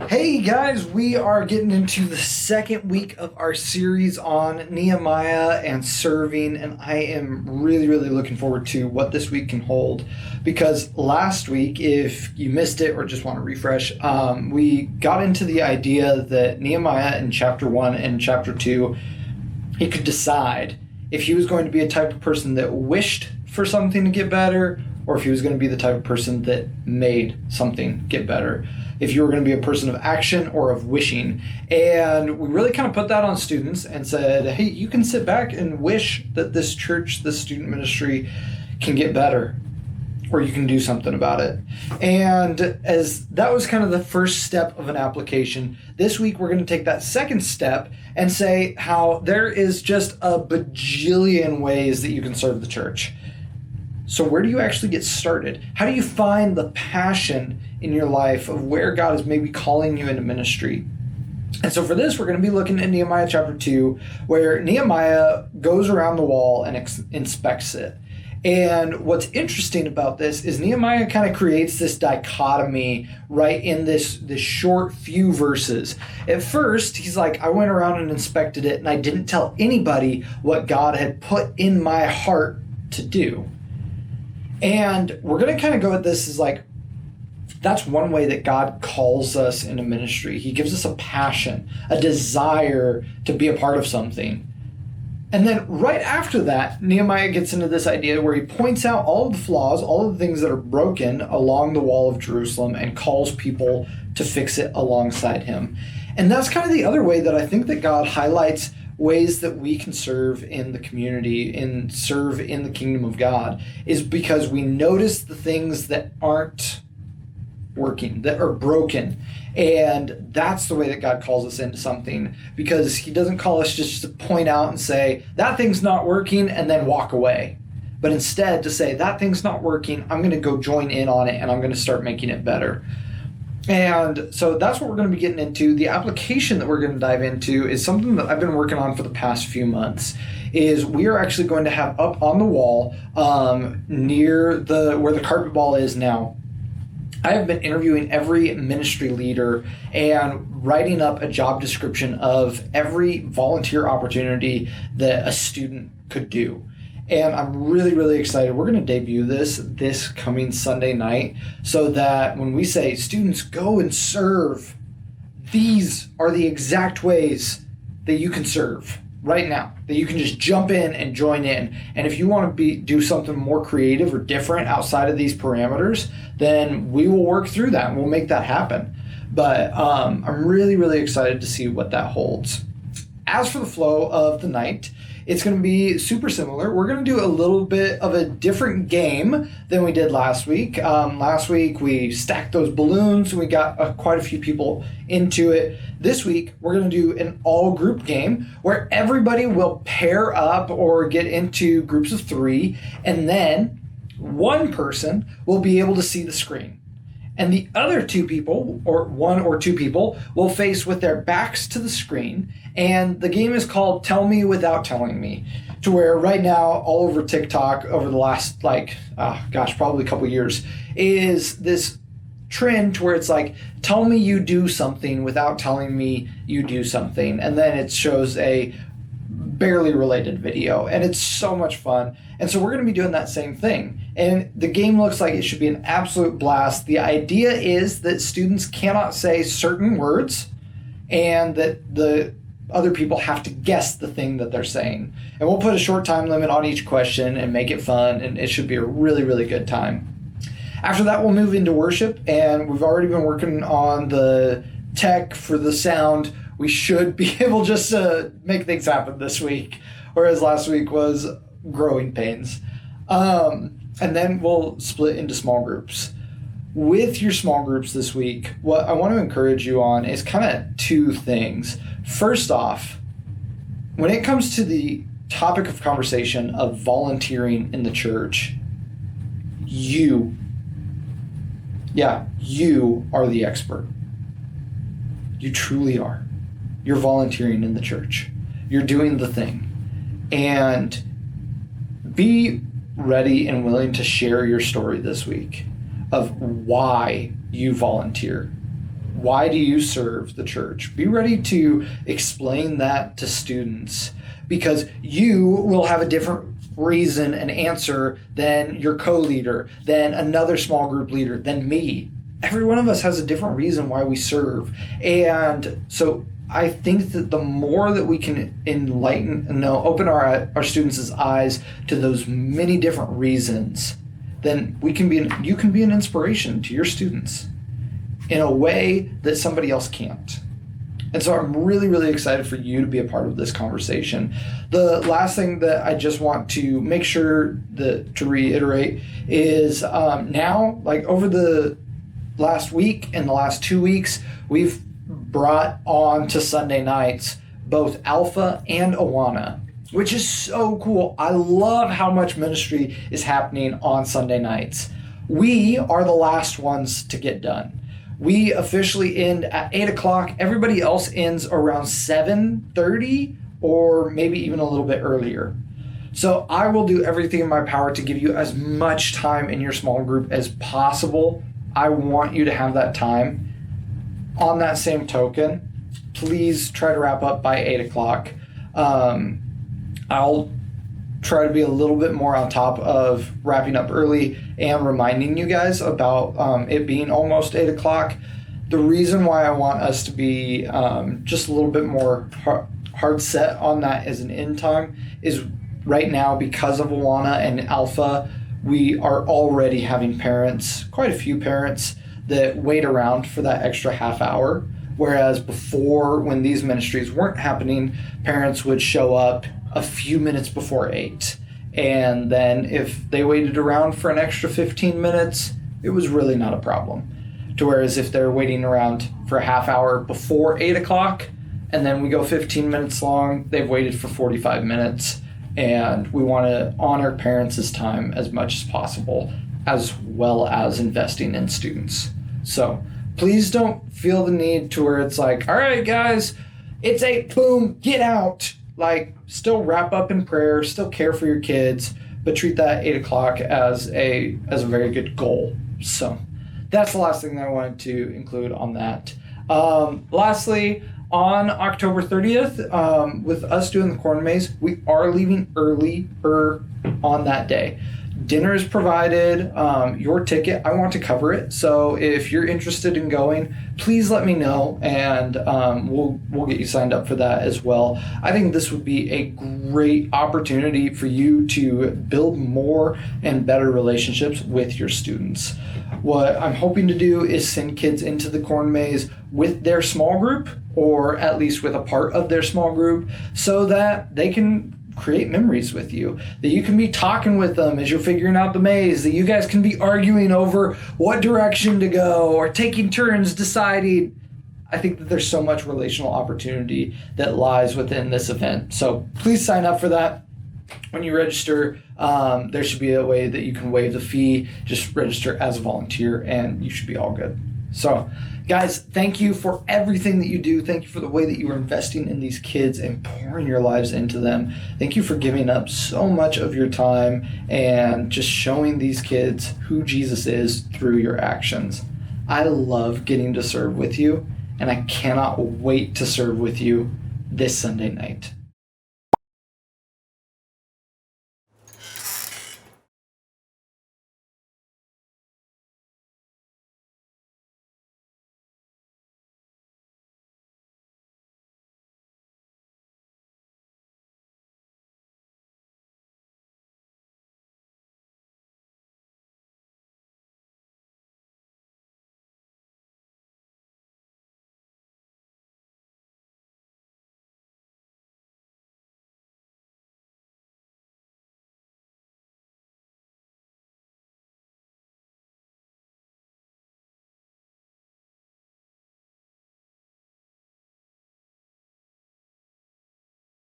Hey guys, we are getting into the second week of our series on Nehemiah and serving, and I am really looking forward to what this week can hold. Because last week, if you missed it or just want to refresh, we got into the idea that Nehemiah in chapter 1 and chapter 2, he could decide if he was going to be a type of person that wished for something to get better, or if he was going to be the type of person that made something get better. If you were going to be a person of action or of wishing. And we really kind of put that on students and said, hey, you can sit back and wish that this church, this student ministry can get better, or you can do something about it. And as that was kind of the first step of an application, this week we're going to take that second step and say how there is just a bajillion ways that you can serve the church. So where do you actually get started? How do you find the passion in your life of where God is maybe calling you into ministry? And so for this, we're going to be looking at Nehemiah chapter 2, where Nehemiah goes around the wall and inspects it. And what's interesting about this is Nehemiah kind of creates this dichotomy right in this short few verses. At first, he's like, I went around and inspected it, and I didn't tell anybody what God had put in my heart to do. And we're going to kind of go at this as like, that's one way that God calls us into ministry. He gives us a passion, a desire to be a part of something. And then right after that, Nehemiah gets into this idea where he points out all of the flaws, all of the things that are broken along the wall of Jerusalem and calls people to fix it alongside him. And that's kind of the other way that I think that God highlights ways that we can serve in the community and serve in the kingdom of God, is because we notice the things that aren't working, that are broken. And that's the way that God calls us into something, because he doesn't call us just to point out and say, that thing's not working, and then walk away. But instead to say, that thing's not working, I'm going to go join in on it, and I'm going to start making it better. And so that's what we're going to be getting into. The application that we're going to dive into is something that I've been working on for the past few months. Is we are actually going to have up on the wall near where the carpet ball is now. I have been interviewing every ministry leader and writing up a job description of every volunteer opportunity that a student could do. And I'm really excited. We're going to debut this coming Sunday night, so that when we say, students, go and serve, these are the exact ways that you can serve right now, that you can just jump in and join in. And if you want to do something more creative or different outside of these parameters, then we will work through that and we'll make that happen. But I'm really excited to see what that holds. As for the flow of the night, it's going to be super similar. We're going to do a little bit of a different game than we did last week. Last week, we stacked those balloons and we got quite a few people into it. This week, we're going to do an all-group game where everybody will pair up or get into groups of 3, and then one person will be able to see the screen. And the other 2 people, or 1 or 2 people, will face with their backs to the screen. And the game is called Tell Me Without Telling Me, to where right now, all over TikTok, over the last, probably a couple years, is this trend to where it's like, tell me you do something without telling me you do something. And then it shows a barely related video, and it's so much fun. And so we're going to be doing that same thing, and the game looks like it should be an absolute blast. The idea is that students cannot say certain words, and that the other people have to guess the thing that they're saying. And we'll put a short time limit on each question and make it fun, and it should be a really good time. After that, we'll move into worship, and we've already been working on the tech for the sound. We should be able just to make things happen this week, whereas last week was growing pains. And then we'll split into small groups. With your small groups this week, what I want to encourage you on is kind of 2 things. First off, when it comes to the topic of conversation of volunteering in the church, you are the expert. You truly are. You're volunteering in the church. You're doing the thing. And be ready and willing to share your story this week of why you volunteer. Why do you serve the church? Be ready to explain that to students, because you will have a different reason and answer than your co-leader, than another small group leader, than me. Every one of us has a different reason why we serve. And so I think that the more that we can open our students' eyes to those many different reasons, then you can be an inspiration to your students in a way that somebody else can't. And so I'm really, really excited for you to be a part of this conversation. The last thing that I just want to make sure to reiterate is now, like over the last week and the last 2 weeks, we've brought on to Sunday nights both Alpha and Awana, which is so cool. I love how much ministry is happening on Sunday nights. We are the last ones to get done. We officially end at 8 o'clock. Everybody else ends around 7:30 or maybe even a little bit earlier. So I will do everything in my power to give you as much time in your small group as possible. I want you to have that time. On that same token, please try to wrap up by 8 o'clock. I'll try to be a little bit more on top of wrapping up early and reminding you guys about it being almost 8 o'clock. The reason why I want us to be just a little bit more hard set on that as an end time is right now, because of Awana and Alpha, we are already having parents, quite a few parents, that wait around for that extra half hour. Whereas before, when these ministries weren't happening, parents would show up a few minutes before 8. And then if they waited around for an extra 15 minutes, it was really not a problem. To whereas if they're waiting around for a half hour before 8 o'clock, and then we go 15 minutes long, they've waited for 45 minutes. And we want to honor parents' time as much as possible, as well as investing in students. So please don't feel the need to where it's like, all right, guys, it's 8, boom, get out. Like, still wrap up in prayer, still care for your kids, but treat that 8 o'clock as a very good goal. So that's the last thing that I wanted to include on that. Lastly, on October 30th, with us doing the corn maze, we are leaving earlier on that day. Dinner is provided, your ticket, I want to cover it. So if you're interested in going, please let me know, and we'll get you signed up for that as well. I think this would be a great opportunity for you to build more and better relationships with your students. What I'm hoping to do is send kids into the corn maze with their small group, or at least with a part of their small group, so that they can create memories with you, that you can be talking with them as you're figuring out the maze, that you guys can be arguing over what direction to go or taking turns deciding. I think that there's so much relational opportunity that lies within this event. So please sign up for that. When you register, there should be a way that you can waive the fee. Just register as a volunteer and you should be all good. So guys, thank you for everything that you do. Thank you for the way that you are investing in these kids and pouring your lives into them. Thank you for giving up so much of your time and just showing these kids who Jesus is through your actions. I love getting to serve with you, and I cannot wait to serve with you this Sunday night.